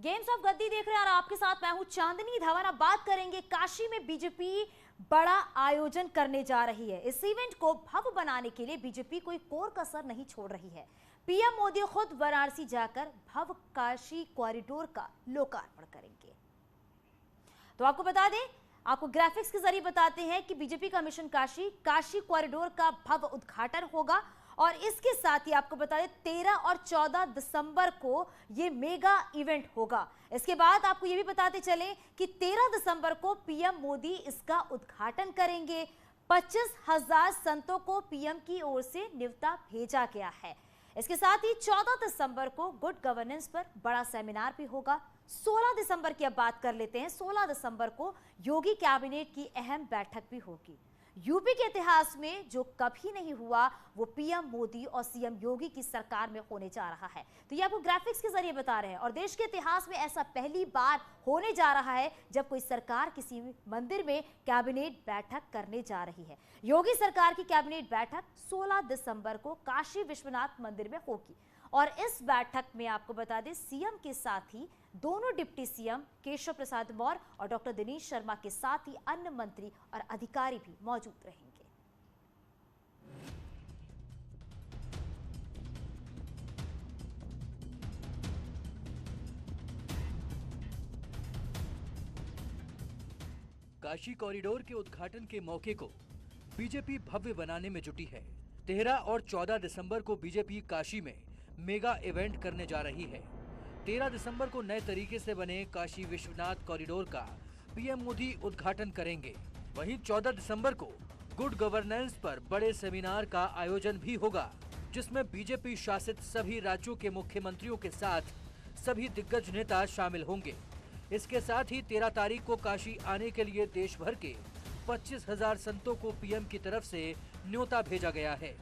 Games of गद्दी देख रहे हैं और आपके साथ मैं हूं चांदनी धवन। अब बात करेंगे काशी में बीजेपी बड़ा आयोजन करने जा रही है। इस इवेंट को भव्य बनाने के लिए बीजेपी कोई कोर कसर नहीं छोड़ रही है। पीएम मोदी खुद वाराणसी जाकर भव्य काशी कॉरिडोर का लोकार्पण करेंगे। तो आपको बता दें, आपको ग्राफिक्स के जरिए बताते हैं कि बीजेपी का मिशन काशी कॉरिडोर का भव्य उद्घाटन होगा और इसके साथ ही आपको बता दें 13 और 14 दिसंबर को ये मेगा इवेंट होगा। इसके बाद आपको ये भी बताते चलें कि 13 दिसंबर को पीएम मोदी इसका उद्घाटन करेंगे। 25,000 संतों को पीएम की ओर से न्योता भेजा गया है। इसके साथ ही 14 दिसंबर को गुड गवर्नेंस पर बड़ा सेमिनार भी होगा। 16 दिसंबर की अब बात कर लेते हैं। 16 दिसंबर को योगी कैबिनेट की अहम बैठक भी होगी। यूपी के इतिहास में जो कभी नहीं हुआ वो पीएम मोदी और सीएम योगी की सरकार में होने जा रहा है। तो ये आपको ग्राफिक्स के जरिए बता रहे हैं और देश के इतिहास में ऐसा पहली बार होने जा रहा है जब कोई सरकार किसी मंदिर में कैबिनेट बैठक करने जा रही है। योगी सरकार की कैबिनेट बैठक 16 दिसंबर को काशी विश्वनाथ मंदिर में होगी और इस बैठक में आपको बता दें सीएम के साथ ही दोनों डिप्टी सीएम केशव प्रसाद मौर्य और डॉक्टर दिनेश शर्मा के साथ ही अन्य मंत्री और अधिकारी भी मौजूद रहेंगे। काशी कॉरिडोर के उद्घाटन के मौके को बीजेपी भव्य बनाने में जुटी है। 13 और 14 दिसंबर को बीजेपी काशी में मेगा इवेंट करने जा रही है। 13 दिसंबर को नए तरीके से बने काशी विश्वनाथ कॉरिडोर का पीएम मोदी उद्घाटन करेंगे। वहीं 14 दिसंबर को गुड गवर्नेंस पर बड़े सेमिनार का आयोजन भी होगा, जिसमें बीजेपी शासित सभी राज्यों के मुख्यमंत्रियों के साथ सभी दिग्गज नेता शामिल होंगे। इसके साथ ही 13 तारीख को काशी आने के लिए देश भर के 25,000 संतों को पीएम की तरफ से न्योता भेजा गया है।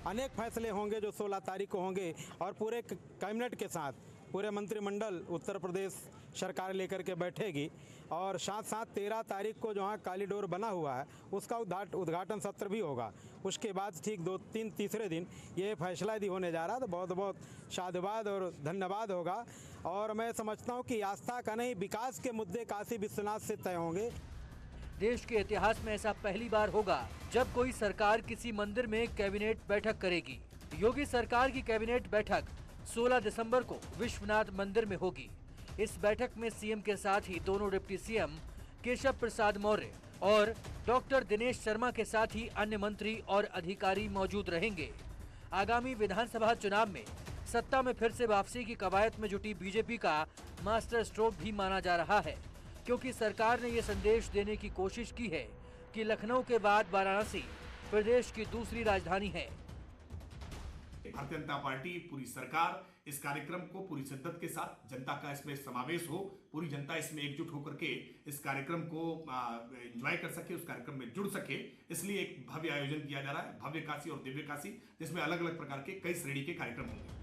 अनेक फैसले होंगे जो 16 तारीख को होंगे और पूरे कैबिनेट के साथ पूरे मंत्रिमंडल उत्तर प्रदेश सरकार लेकर के बैठेगी और साथ साथ 13 तारीख को जहाँ कॉरिडोर बना हुआ है उसका उद्घाटन सत्र भी होगा। उसके बाद ठीक 2-3 तीसरे दिन ये फैसला यदि होने जा रहा है तो बहुत बहुत साधुवाद और धन्यवाद होगा। और मैं समझता हूँ कि आस्था का नहीं विकास के मुद्दे काशी विश्वनाथ से तय होंगे। देश के इतिहास में ऐसा पहली बार होगा जब कोई सरकार किसी मंदिर में कैबिनेट बैठक करेगी। योगी सरकार की कैबिनेट बैठक 16 दिसंबर को विश्वनाथ मंदिर में होगी। इस बैठक में सीएम के साथ ही दोनों डिप्टी सीएम केशव प्रसाद मौर्य और डॉक्टर दिनेश शर्मा के साथ ही अन्य मंत्री और अधिकारी मौजूद रहेंगे। आगामी विधानसभा चुनाव में सत्ता में फिर से वापसी की कवायद में जुटी बीजेपी का मास्टर स्ट्रोक भी माना जा रहा है, क्योंकि सरकार ने ये संदेश देने की कोशिश की है कि लखनऊ के बाद वाराणसी प्रदेश की दूसरी राजधानी है। भारतीय जनता पार्टी पूरी सरकार इस कार्यक्रम को पूरी शिद्दत के साथ, जनता का इसमें समावेश हो, पूरी जनता इसमें एकजुट होकर के इस कार्यक्रम को एंजॉय कर सके, उस कार्यक्रम में जुड़ सके, इसलिए एक भव्य आयोजन किया जा रहा है, भव्य काशी और दिव्य काशी, जिसमें अलग अलग प्रकार के कई श्रेणी के कार्यक्रम होंगे।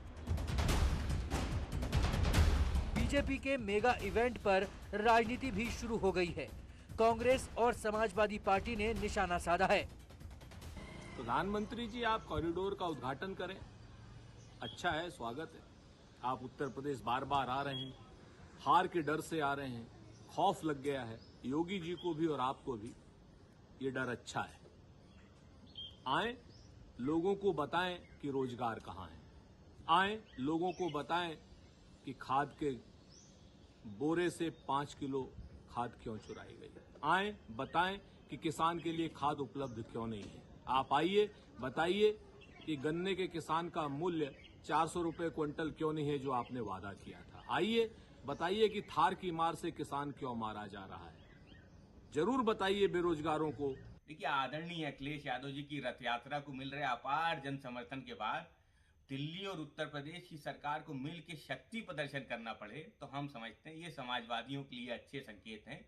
बीजेपी के मेगा इवेंट पर राजनीति भी शुरू हो गई है। कांग्रेस और समाजवादी पार्टी ने निशाना साधा है। प्रधानमंत्री जी, आप कॉरिडोर का उद्घाटन करें, अच्छा है, स्वागत है। आप उत्तर प्रदेश बार बार आ रहे हैं, हार के डर से आ रहे हैं, खौफ लग गया है योगी जी को भी और आपको भी। ये डर अच्छा है। आए, लोगों को बताएं कि रोजगार कहाँ है। आए, लोगों को बताएं कि खाद के बोरे से 5 किलो खाद क्यों चुराई गई। आए, बताएं कि किसान के लिए खाद उपलब्ध क्यों नहीं है। आप आइए, बताइए कि गन्ने के किसान का मूल्य 400 रुपए क्विंटल क्यों नहीं है जो आपने वादा किया था। आइए, बताइए कि थार की मार से किसान क्यों मारा जा रहा है। जरूर बताइए बेरोजगारों को। देखिए, आदरणीय अखिलेश यादव जी की रथ यात्रा को मिल रहे अपार जन समर्थन के बाद दिल्ली और उत्तर प्रदेश की सरकार को मिल के शक्ति प्रदर्शन करना पड़े तो हम समझते हैं ये समाजवादियों के लिए अच्छे संकेत हैं।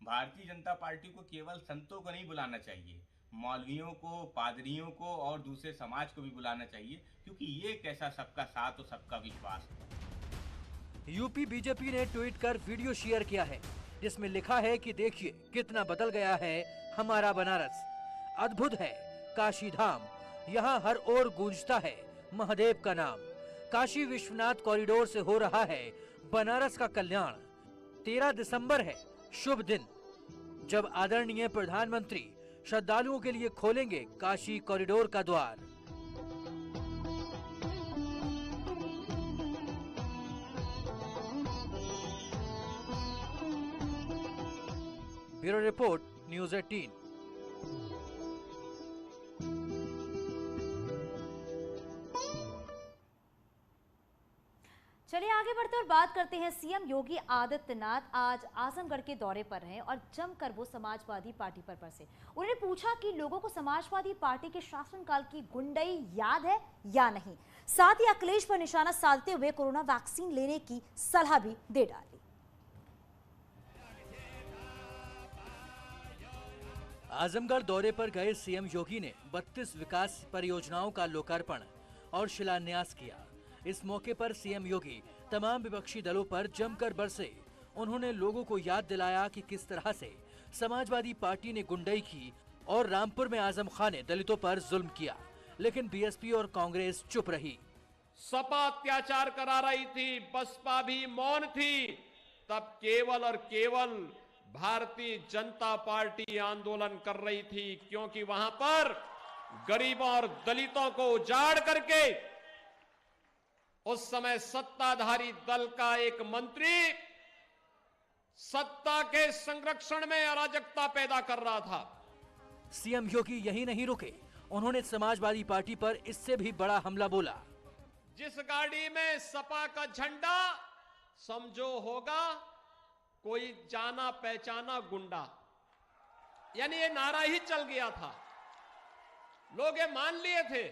भारतीय जनता पार्टी को केवल संतों को नहीं बुलाना चाहिए, मौलवियों को, पादरियों को और दूसरे समाज को भी बुलाना चाहिए, क्योंकि ये कैसा सबका साथ और सबका विश्वास है। यूपी बीजेपी ने ट्वीट कर वीडियो शेयर किया है, जिसमें लिखा है कि देखिए कितना बदल गया है हमारा बनारस। अद्भुत है काशी धाम, यहाँ हर ओर गूंजता है महादेव का नाम। काशी विश्वनाथ कॉरिडोर से हो रहा है बनारस का कल्याण। 13 दिसंबर है शुभ दिन, जब आदरणीय प्रधानमंत्री श्रद्धालुओं के लिए खोलेंगे काशी कॉरिडोर का द्वार। Bureau report, news 18। चलिए आगे बढ़ते और बात करते हैं। सीएम योगी आदित्यनाथ आज आजमगढ़ के दौरे पर रहे और जमकर वो समाजवादी पार्टी पर बरसे। उन्होंने पूछा कि लोगों को समाजवादी पार्टी के शासनकाल की गुंडई याद है या नहीं। साथ ही अखिलेश पर निशाना साधते हुए कोरोना वैक्सीन लेने की सलाह भी दे डाली। आजमगढ़ दौरे पर गए सीएम योगी ने 32 विकास परियोजनाओं का लोकार्पण और शिलान्यास किया। इस मौके पर सीएम योगी तमाम विपक्षी दलों पर जमकर बरसे। उन्होंने लोगों को याद दिलाया कि किस तरह से समाजवादी पार्टी ने गुंडई की और रामपुर में आजम खान ने दलितों पर जुल्म किया, लेकिन बीएसपी और कांग्रेस चुप रही। सपा अत्याचार करा रही थी, बसपा भी मौन थी, तब केवल और केवल भारतीय जनता पार्टी आंदोलन कर रही थी, क्योंकि वहां पर गरीबों और दलितों को उजाड़ करके उस समय सत्ताधारी दल का एक मंत्री सत्ता के संरक्षण में अराजकता पैदा कर रहा था। सीएम योगी यही नहीं रुके, उन्होंने समाजवादी पार्टी पर इससे भी बड़ा हमला बोला। जिस गाड़ी में सपा का झंडा, समझो होगा कोई जाना पहचाना गुंडा, यानी ये नारा ही चल गया था, लोग ये मान लिए थे।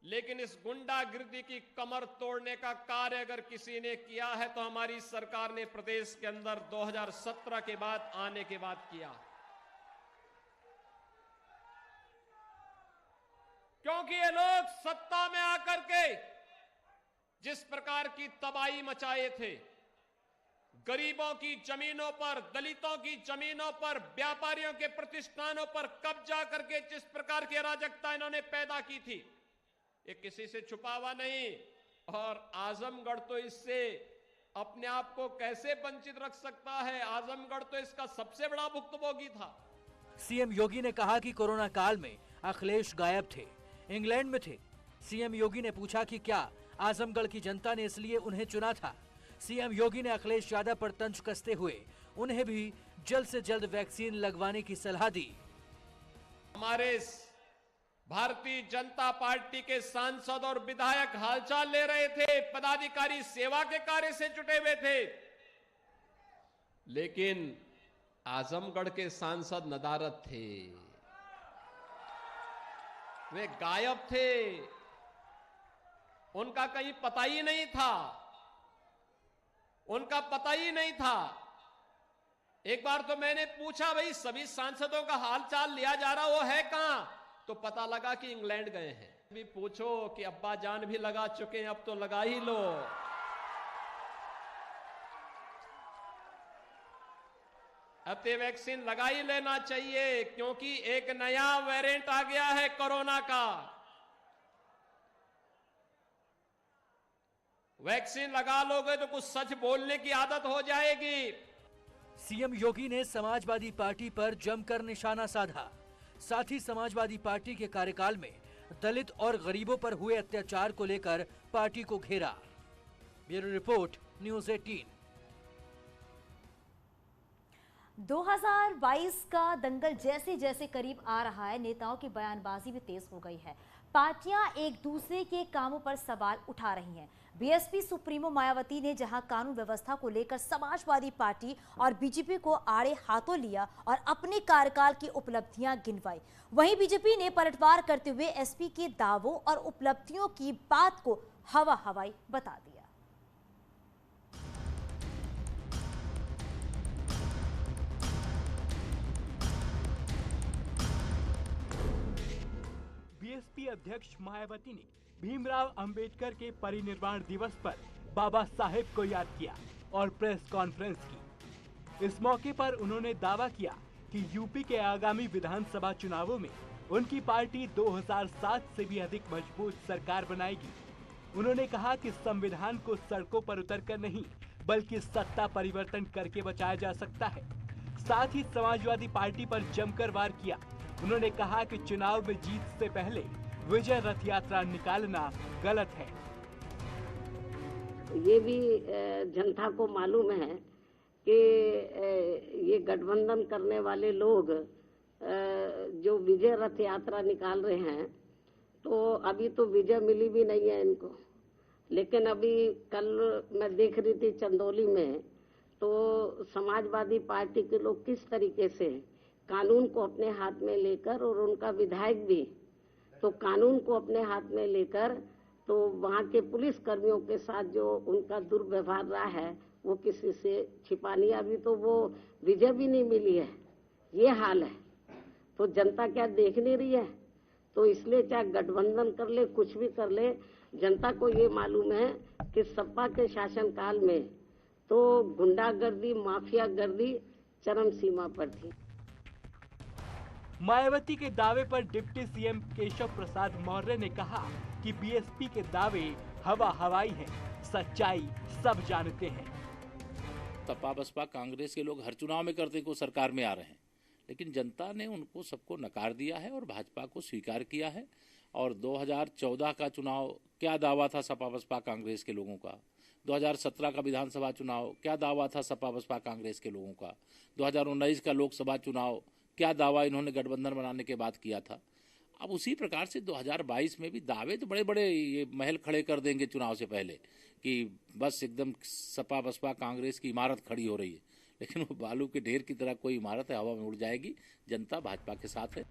लेकिन इस गुंडागिर्दी की कमर तोड़ने का कार्य अगर किसी ने किया है तो हमारी सरकार ने प्रदेश के अंदर 2017 के बाद आने के बाद किया, क्योंकि ये लोग सत्ता में आकर के जिस प्रकार की तबाही मचाए थे, गरीबों की जमीनों पर, दलितों की जमीनों पर, व्यापारियों के प्रतिष्ठानों पर कब्जा करके जिस प्रकार की अराजकता इन्होंने पैदा की थी, ये किसी से छुपा हुआ नहीं। और आजमगढ़ तो इससे अपने आप को कैसे वंचित रख सकता है? आजमगढ़ तो इसका सबसे बड़ा भुक्तभोगी था। सीएम योगी ने कहा कि कोरोना काल में अखिलेश गायब थे, इंग्लैंड में थे। सीएम योगी ने पूछा कि क्या आजमगढ़ की जनता ने इसलिए उन्हें चुना था। सीएम योगी ने अखिलेश यादव पर तंज कसते हुए उन्हें भी जल्द से जल्द वैक्सीन लगवाने की सलाह दी। हमारे भारतीय जनता पार्टी के सांसद और विधायक हालचाल ले रहे थे, पदाधिकारी सेवा के कार्य से जुटे हुए थे, लेकिन आजमगढ़ के सांसद नदारद थे, वे गायब थे, उनका कहीं पता ही नहीं था, उनका पता ही नहीं था। एक बार तो मैंने पूछा, भाई सभी सांसदों का हालचाल लिया जा रहा, वो है कहां? तो पता लगा कि इंग्लैंड गए हैं। भी पूछो कि अब्बा जान भी लगा चुके हैं, अब तो लगा ही लो। अब तो वैक्सीन लगा ही लेना चाहिए, क्योंकि एक नया वेरिएंट आ गया है कोरोना का। वैक्सीन लगा लोगे तो कुछ सच बोलने की आदत हो जाएगी। सीएम योगी ने समाजवादी पार्टी पर जमकर निशाना साधा। साथ ही समाजवादी पार्टी के कार्यकाल में दलित और गरीबों पर हुए अत्याचार को लेकर पार्टी को घेरा। Bureau report, news 18। 2022 का दंगल जैसे जैसे करीब आ रहा है, नेताओं की बयानबाजी भी तेज हो गई है। पार्टियां एक दूसरे के कामों पर सवाल उठा रही हैं। बीएसपी सुप्रीमो मायावती ने जहां कानून व्यवस्था को लेकर समाजवादी पार्टी और बीजेपी को आड़े हाथों लिया और अपने कार्यकाल की उपलब्धियां गिनवाई, वहीं बीजेपी ने पलटवार करते हुए एसपी के दावों और उपलब्धियों की बात को हवा हवाई बता दिया। बीएसपी अध्यक्ष मायावती ने भीमराव अंबेडकर के परिनिर्वाण दिवस पर बाबा साहेब को याद किया और प्रेस कॉन्फ्रेंस की। इस मौके पर उन्होंने दावा किया कि यूपी के आगामी विधानसभा चुनावों में उनकी पार्टी 2007 से भी अधिक मजबूत सरकार बनाएगी। उन्होंने कहा कि संविधान को सड़कों पर उतरकर नहीं बल्कि सत्ता परिवर्तन करके बचाया जा सकता है। साथ ही समाजवादी पार्टी पर जमकर वार किया। उन्होंने कहा कि चुनाव में जीत से पहले विजय रथ यात्रा निकालना गलत है। ये भी जनता को मालूम है कि ये गठबंधन करने वाले लोग जो विजय रथ यात्रा निकाल रहे हैं, तो अभी तो विजय मिली भी नहीं है इनको। लेकिन अभी कल मैं देख रही थी चंदौली में, तो समाजवादी पार्टी के लोग किस तरीके से कानून को अपने हाथ में लेकर, और उनका विधायक भी तो कानून को अपने हाथ में लेकर, तो वहाँ के पुलिस कर्मियों के साथ जो उनका दुर्व्यवहार रहा है वो किसी से छिपा नहीं। अभी तो वो विजय भी नहीं मिली है, ये हाल है। तो जनता क्या देख नहीं रही है? तो इसलिए चाहे गठबंधन कर ले, कुछ भी कर ले, जनता को ये मालूम है कि सपा के शासनकाल में तो गुंडागर्दी, माफियागर्दी चरम सीमा पर थी। मायावती के दावे पर डिप्टी सीएम केशव प्रसाद मौर्य ने कहा कि बीएसपी के दावे हवा हवाई हैं, सच्चाई सब जानते हैं। सपा बसपा कांग्रेस के लोग हर चुनाव में करते को सरकार में आ रहे हैं, लेकिन जनता ने उनको सबको नकार दिया है और भाजपा को स्वीकार किया है। और 2014 का चुनाव क्या दावा था सपा बसपा कांग्रेस के लोगों का, 2017 का विधानसभा चुनाव क्या दावा था सपा बसपा कांग्रेस के लोगों का, 2019 का लोकसभा चुनाव क्या दावा इन्होंने गठबंधन बनाने के बाद किया था। अब उसी प्रकार से 2022 में भी दावे तो बड़े बड़े ये महल खड़े कर देंगे चुनाव से पहले कि बस एकदम सपा बसपा कांग्रेस की इमारत खड़ी हो रही है, लेकिन वो बालू के ढेर की तरह कोई इमारत है, हवा में उड़ जाएगी। जनता भाजपा के साथ है।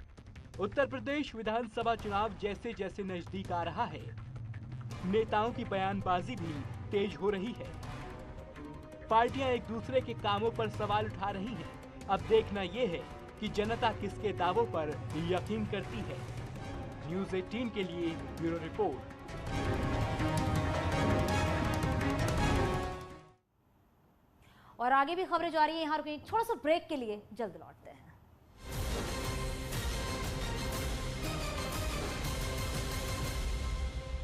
उत्तर प्रदेश विधानसभा चुनाव जैसे जैसे नजदीक आ रहा है, नेताओं की बयानबाजी भी तेज हो रही है। पार्टियां एक दूसरे के कामों पर सवाल उठा रही हैं। अब देखना यह है कि जनता किसके दावों पर यकीन करती है। न्यूज़ 18 के लिए ब्यूरो रिपोर्ट। और आगे भी खबरें जारी हैं। यहाँ रुके एक छोटा सा ब्रेक के लिए, जल्द लौटते हैं।